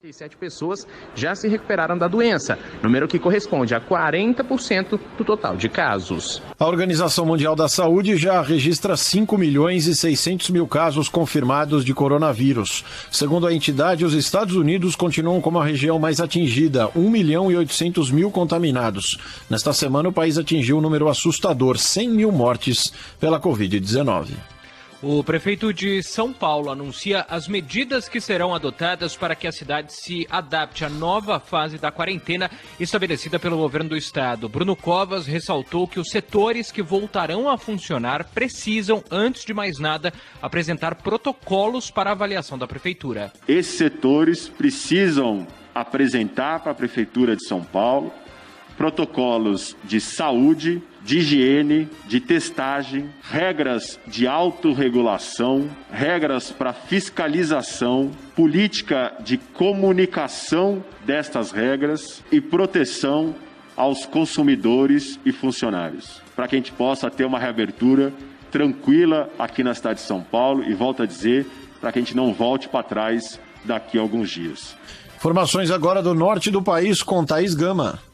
7 pessoas já se recuperaram da doença, número que corresponde a 40% do total de casos. A Organização Mundial da Saúde já registra 5.600.000 casos confirmados de coronavírus. Segundo a entidade, os Estados Unidos continuam como a região mais atingida, 1.800.000 contaminados. Nesta semana, o país atingiu um número assustador, 100.000 mortes pela Covid-19. O prefeito de São Paulo anuncia as medidas que serão adotadas para que a cidade se adapte à nova fase da quarentena estabelecida pelo governo do estado. Bruno Covas ressaltou que os setores que voltarão a funcionar precisam, antes de mais nada, apresentar protocolos para avaliação da prefeitura. Esses setores precisam apresentar para a Prefeitura de São Paulo protocolos de saúde, de higiene, de testagem, regras de autorregulação, regras para fiscalização, política de comunicação destas regras e proteção aos consumidores e funcionários, para que a gente possa ter uma reabertura tranquila aqui na cidade de São Paulo e, volto a dizer, para que a gente não volte para trás daqui a alguns dias. Informações agora do norte do país com Thaís Gama.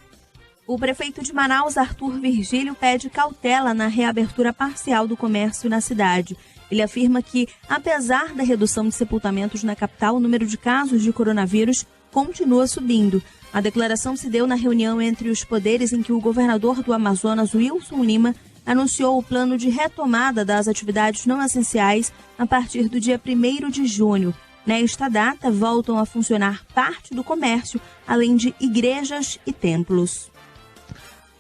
O prefeito de Manaus, Arthur Virgílio, pede cautela na reabertura parcial do comércio na cidade. Ele afirma que, apesar da redução de sepultamentos na capital, o número de casos de coronavírus continua subindo. A declaração se deu na reunião entre os poderes em que o governador do Amazonas, Wilson Lima, anunciou o plano de retomada das atividades não essenciais a partir do dia 1º de junho. Nesta data, voltam a funcionar parte do comércio, além de igrejas e templos.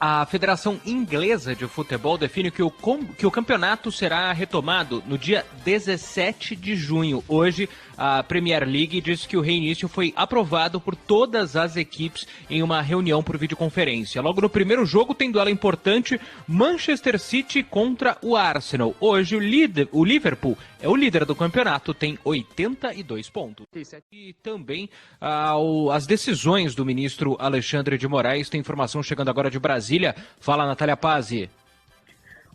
A Federação Inglesa de Futebol define que o campeonato será retomado no dia 17 de junho. Hoje, a Premier League disse que o reinício foi aprovado por todas as equipes em uma reunião por videoconferência. Logo no primeiro jogo tem duelo importante, Manchester City contra o Arsenal. Hoje o Liverpool é o líder do campeonato, tem 82 pontos. E também as decisões do ministro Alexandre de Moraes. Tem informação chegando agora de Brasília. Fala, Natália Pazzi.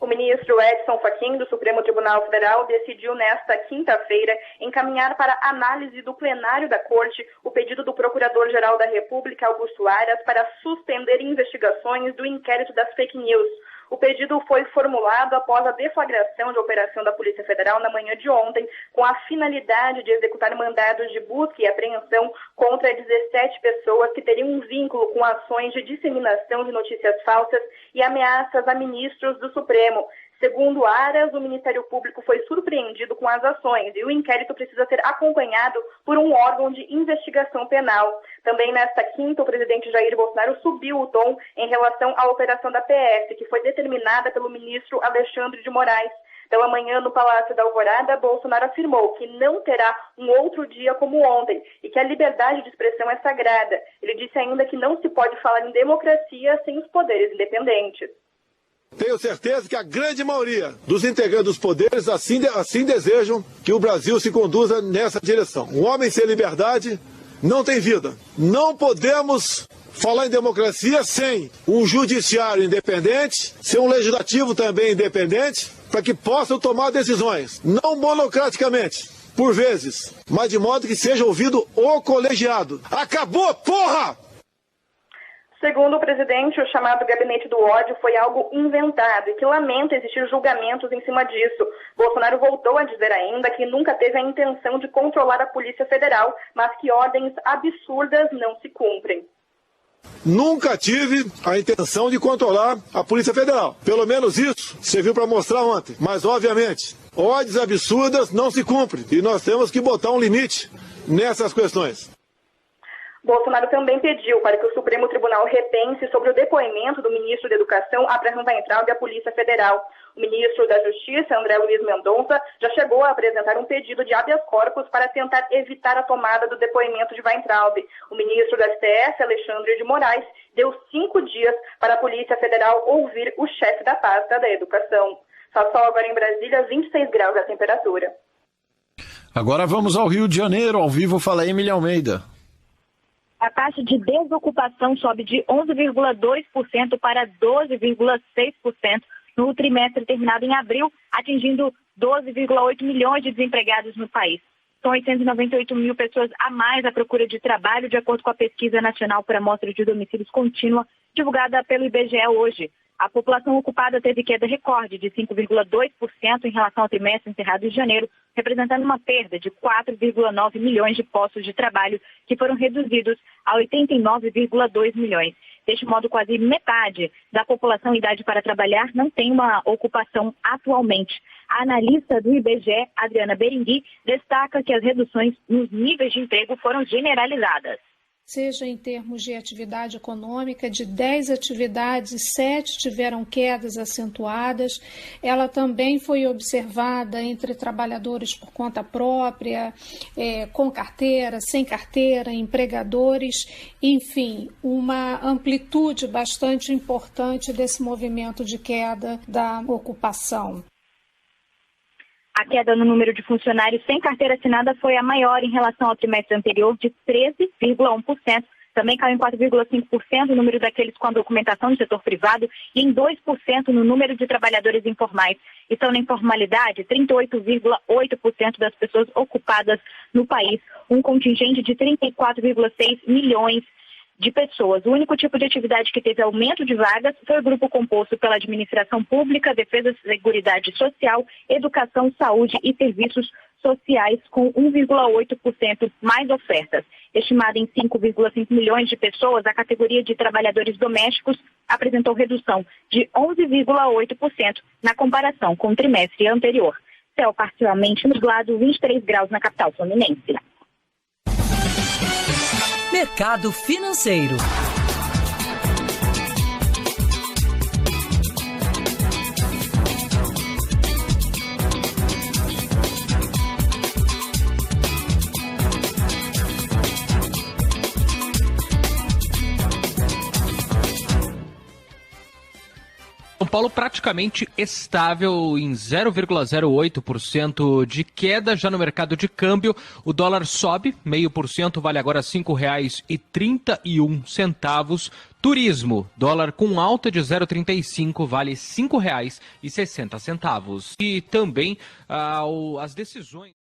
O ministro Edson Fachin, do Supremo Tribunal Federal, decidiu nesta quinta-feira encaminhar para análise do plenário da Corte o pedido do Procurador-Geral da República, Augusto Aras, para suspender investigações do inquérito das fake news. O pedido foi formulado após a deflagração de operação da Polícia Federal na manhã de ontem, com a finalidade de executar mandados de busca e apreensão contra 17 pessoas que teriam um vínculo com ações de disseminação de notícias falsas e ameaças a ministros do Supremo. Segundo Aras, o Ministério Público foi surpreendido com as ações e o inquérito precisa ser acompanhado por um órgão de investigação penal. Também nesta quinta, o presidente Jair Bolsonaro subiu o tom em relação à operação da PF, que foi determinada pelo ministro Alexandre de Moraes. Pela manhã, no Palácio da Alvorada, Bolsonaro afirmou que não terá um outro dia como ontem e que a liberdade de expressão é sagrada. Ele disse ainda que não se pode falar em democracia sem os poderes independentes. Tenho certeza que a grande maioria dos integrantes dos poderes assim desejam que o Brasil se conduza nessa direção. Um homem sem liberdade não tem vida. Não podemos falar em democracia sem um judiciário independente, sem um legislativo também independente, para que possam tomar decisões, não monocraticamente, por vezes, mas de modo que seja ouvido o colegiado. Acabou, porra! Segundo o presidente, o chamado Gabinete do Ódio foi algo inventado e que lamenta existir julgamentos em cima disso. Bolsonaro voltou a dizer ainda que nunca teve a intenção de controlar a Polícia Federal, mas que ordens absurdas não se cumprem. Nunca tive a intenção de controlar a Polícia Federal. Pelo menos isso serviu para mostrar ontem. Mas, obviamente, ordens absurdas não se cumprem e nós temos que botar um limite nessas questões. Bolsonaro também pediu para que o Supremo Tribunal repense sobre o depoimento do ministro da Educação, Abraham Weintraub, à Polícia Federal. O ministro da Justiça, André Luiz Mendonça, já chegou a apresentar um pedido de habeas corpus para tentar evitar a tomada do depoimento de Weintraub. O ministro do STF, Alexandre de Moraes, deu 5 dias para a Polícia Federal ouvir o chefe da pasta da Educação. Só agora em Brasília, 26 graus a temperatura. Agora vamos ao Rio de Janeiro, ao vivo, fala aí, Emília Almeida. A taxa de desocupação sobe de 11,2% para 12,6% no trimestre terminado em abril, atingindo 12,8 milhões de desempregados no país. São 898 mil pessoas a mais à procura de trabalho, de acordo com a Pesquisa Nacional por Amostra de Domicílios Contínua, divulgada pelo IBGE hoje. A população ocupada teve queda recorde de 5,2% em relação ao trimestre encerrado em janeiro, representando uma perda de 4,9 milhões de postos de trabalho, que foram reduzidos a 89,2 milhões. Deste modo, quase metade da população em idade para trabalhar não tem uma ocupação atualmente. A analista do IBGE, Adriana Berengui, destaca que as reduções nos níveis de emprego foram generalizadas. Seja em termos de atividade econômica, de 10 atividades, 7 tiveram quedas acentuadas. Ela também foi observada entre trabalhadores por conta própria, com carteira, sem carteira, empregadores, enfim, uma amplitude bastante importante desse movimento de queda da ocupação. A queda no número de funcionários sem carteira assinada foi a maior em relação ao trimestre anterior, de 13,1%. Também caiu em 4,5% o número daqueles com a documentação do setor privado e em 2% no número de trabalhadores informais. Estão na informalidade 38,8% das pessoas ocupadas no país, um contingente de 34,6 milhões de pessoas. O único tipo de atividade que teve aumento de vagas foi o grupo composto pela administração pública, defesa e seguridade social, educação, saúde e serviços sociais, com 1,8% mais ofertas. Estimada em 5,5 milhões de pessoas, a categoria de trabalhadores domésticos apresentou redução de 11,8% na comparação com o trimestre anterior. Céu parcialmente nublado, 23 graus na capital fluminense. Mercado financeiro. São Paulo praticamente estável em 0,08% de queda. Já no mercado de câmbio, o dólar sobe 0,5%, vale agora R$ 5,31. Turismo, dólar com alta de 0,35, vale R$ 5,60. E também as decisões...